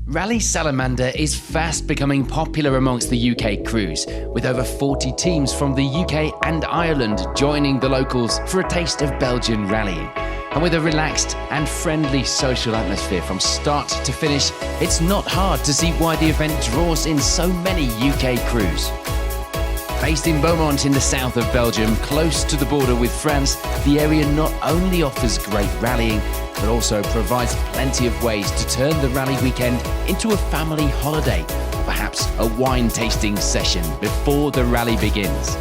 Rallye Salamandre is fast becoming popular amongst the UK crews, with over 40 teams from the UK and Ireland joining the locals for a taste of Belgian rallying. And with a relaxed and friendly social atmosphere from start to finish, it's not hard to see why the event draws in so many UK crews. Based in Beaumont in the south of Belgium, close to the border with France, the area not only offers great rallying, but also provides plenty of ways to turn the rally weekend into a family holiday, or perhaps a wine tasting session before the rally begins.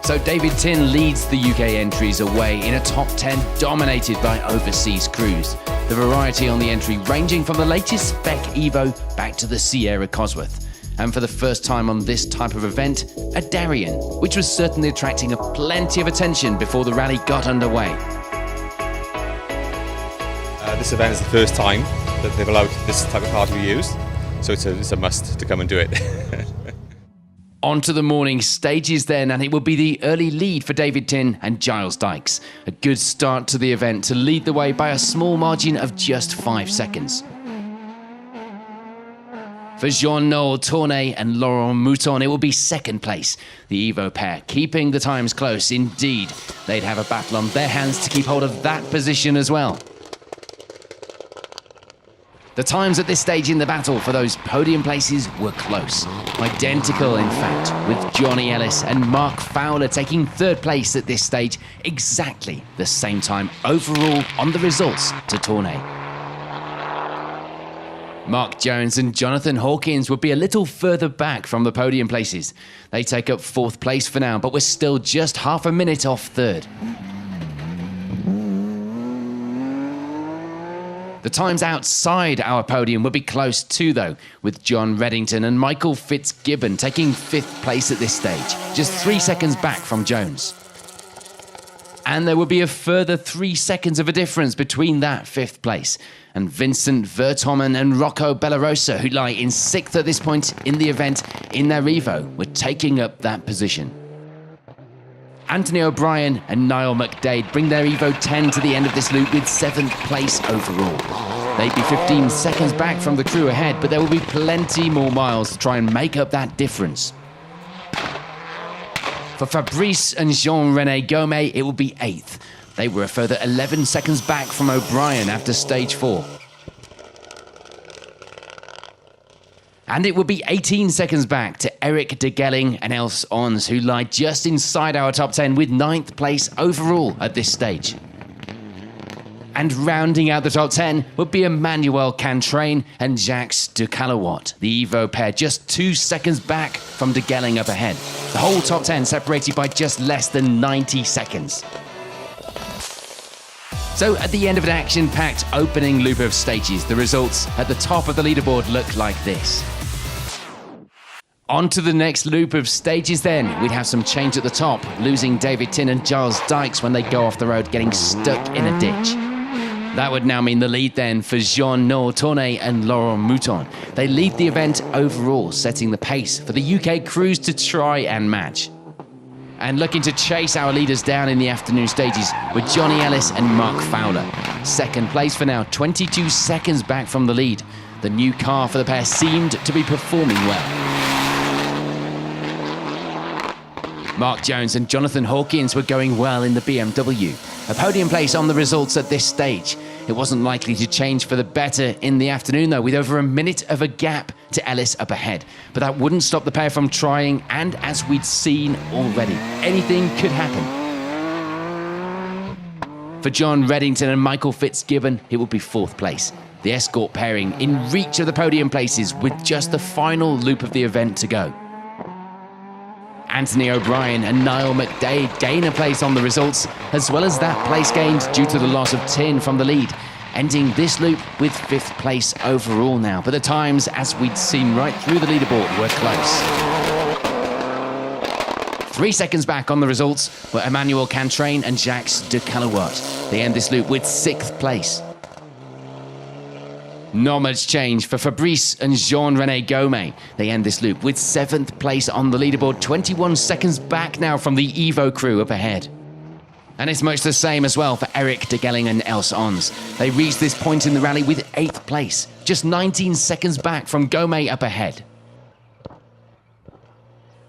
So David Tin leads the UK entries away in a top 10 dominated by overseas crews. The variety on the entry ranging from the latest spec Evo back to the Sierra Cosworth. And for the first time on this type of event, a Darien, which was certainly attracting plenty of attention before the rally got underway. This event is the first time that they've allowed this type of car to be used, so it's a must to come and do it. On to the morning stages then, and it will be the early lead for David Tin and Giles Dykes. A good start to the event to lead the way by a small margin of just 5 seconds. For Jean-Noël Tournay and Laurent Mouton, it will be second place. The Evo pair keeping the times close. Indeed, they'd have a battle on their hands to keep hold of that position as well. The times at this stage in the battle for those podium places were close. Identical, in fact, with Johnny Ellis and Mark Fowler taking third place at this stage, exactly the same time overall on the results to Tournay. Mark Jones and Jonathan Hawkins would be a little further back from the podium places. They take up fourth place for now, but we're still just half a minute off third. The times outside our podium will be close too, though, with John Reddington and Michael Fitzgibbon taking fifth place at this stage, just 3 seconds back from Jones. And there will be a further 3 seconds of a difference between that fifth place and Vincent Vertommen and Rocco Bellarosa, who lie in sixth at this point in the event in their Evo, were taking up that position. Anthony O'Brien and Niall McDade bring their Evo 10 to the end of this loop with 7th place overall. They'd be 15 seconds back from the crew ahead, but there will be plenty more miles to try and make up that difference. For Fabrice and Jean-René Gomez, it will be 8th. They were a further 11 seconds back from O'Brien after stage 4. And it would be 18 seconds back to Eric de Gelling and Els Ons, who lie just inside our top 10 with 9th place overall at this stage. And rounding out the top 10 would be Emmanuel Cantrain and Jacques de Calawat, the Evo pair just 2 seconds back from de Gelling up ahead. The whole top 10 separated by just less than 90 seconds. So at the end of an action-packed opening loop of stages, the results at the top of the leaderboard look like this. On to the next loop of stages then. We'd have some change at the top, losing David Tin and Giles Dykes when they go off the road, getting stuck in a ditch. That would now mean the lead then for Jean-Noël Tournay and Laurent Mouton. They lead the event overall, setting the pace for the UK crews to try and match. And looking to chase our leaders down in the afternoon stages were Johnny Ellis and Mark Fowler. Second place for now, 22 seconds back from the lead. The new car for the pair seemed to be performing well. Mark Jones and Jonathan Hawkins were going well in the BMW. A podium place on the results at this stage. It wasn't likely to change for the better in the afternoon though, with over a minute of a gap to Ellis up ahead. But that wouldn't stop the pair from trying, and as we'd seen already, anything could happen. For John Reddington and Michael Fitzgibbon, it would be 4th place. The escort pairing in reach of the podium places with just the final loop of the event to go. Anthony O'Brien and Niall McDade gain a place on the results, as well as that place gained due to the loss of Tin from the lead, ending this loop with 5th place overall now. But the times, as we'd seen right through the leaderboard, were close. 3 seconds back on the results were Emmanuel Cantrain and Jacques de Calawat. They end this loop with 6th place. Not much change for Fabrice and Jean-René Gomez. They end this loop with 7th place on the leaderboard, 21 seconds back now from the Evo crew up ahead. And it's much the same as well for Eric de Gelling and Els Ons. They reached this point in the rally with 8th place, just 19 seconds back from Gomé up ahead.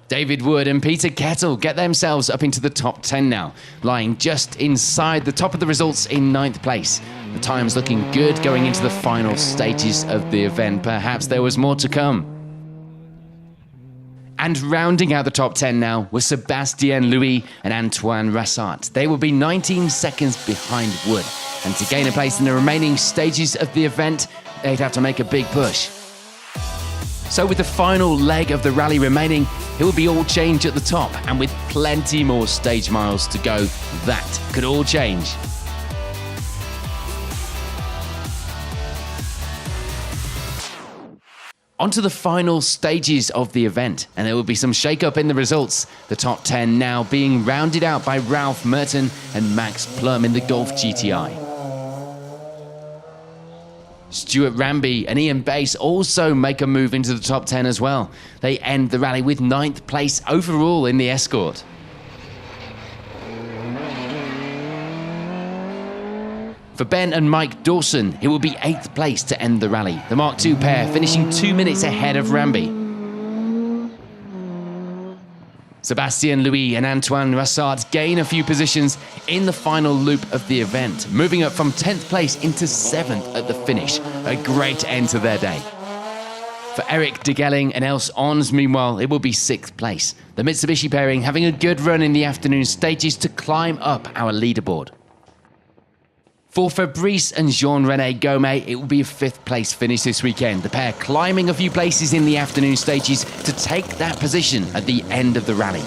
David Wood and Peter Kettle get themselves up into the top 10 now, lying just inside the top of the results in 9th place. The time's looking good going into the final stages of the event. Perhaps there was more to come. And rounding out the top 10 now was Sébastien Louis and Antoine Rassart. They will be 19 seconds behind Wood. And to gain a place in the remaining stages of the event, they'd have to make a big push. So with the final leg of the rally remaining, it will be all change at the top, and with plenty more stage miles to go, that could all change. On to the final stages of the event, and there will be some shake-up in the results. The top 10 now being rounded out by Ralph Merton and Max Plum in the Golf GTI. Stuart Ramby and Ian Bass also make a move into the top 10 as well. They end the rally with 9th place overall in the Escort. For Ben and Mike Dawson, it will be 8th place to end the rally. The Mark II pair finishing 2 minutes ahead of Ramby. Sébastien Louis and Antoine Rassart gain a few positions in the final loop of the event, moving up from 10th place into 7th at the finish. A great end to their day. For Eric de Gelling and Els Ons, meanwhile, it will be 6th place. The Mitsubishi pairing having a good run in the afternoon stages to climb up our leaderboard. For Fabrice and Jean-René Gomé, it will be a 5th place finish this weekend. The pair climbing a few places in the afternoon stages to take that position at the end of the rally.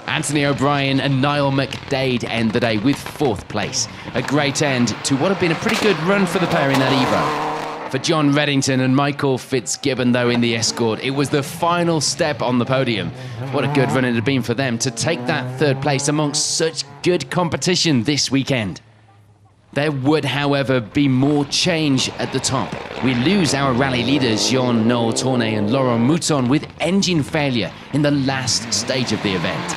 Anthony O'Brien and Niall McDade end the day with 4th place. A great end to what had been a pretty good run for the pair in that Evo. For John Reddington and Michael Fitzgibbon, though, in the Escort, it was the final step on the podium. What a good run it had been for them to take that 3rd place amongst such good competition this weekend. There would, however, be more change at the top. We lose our rally leaders, Jean-Noel Tournay and Laurent Mouton, with engine failure in the last stage of the event.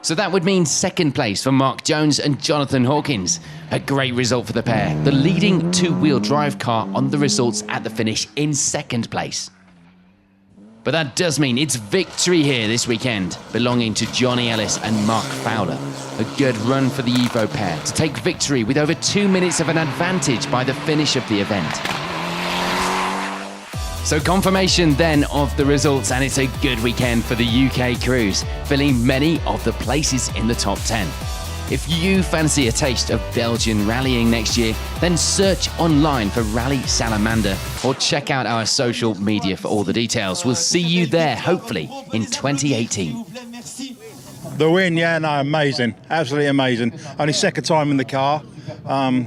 So that would mean 2nd place for Mark Jones and Jonathan Hawkins. A great result for the pair, the leading 2-wheel drive car on the results at the finish in 2nd place. But that does mean it's victory here this weekend, belonging to Johnny Ellis and Mark Fowler. A good run for the Evo pair to take victory with over 2 minutes of an advantage by the finish of the event. So confirmation then of the results, and it's a good weekend for the UK crews, filling many of the places in the top 10. If you fancy a taste of Belgian rallying next year, then search online for Rallye Salamandre or check out our social media for all the details. We'll see you there, hopefully, in 2018. The win, yeah, no, amazing, absolutely amazing. Only 2nd time in the car,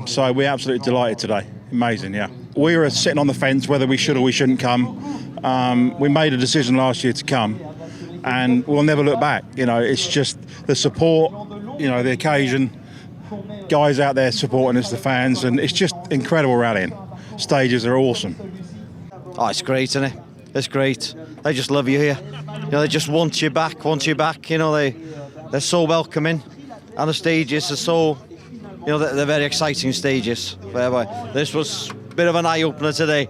so we're absolutely delighted today. Amazing, yeah. We were sitting on the fence whether we should or we shouldn't come. We made a decision last year to come, and we'll never look back. You know, it's just the support, you know, the occasion, guys out there supporting us, the fans, and it's just incredible rallying. Stages are awesome. Oh, it's great, isn't it? It's great. They just love you here. You know, they just want you back. You know, they're so welcoming, and the stages are so, you know, they're very exciting stages. This was a bit of an eye-opener today.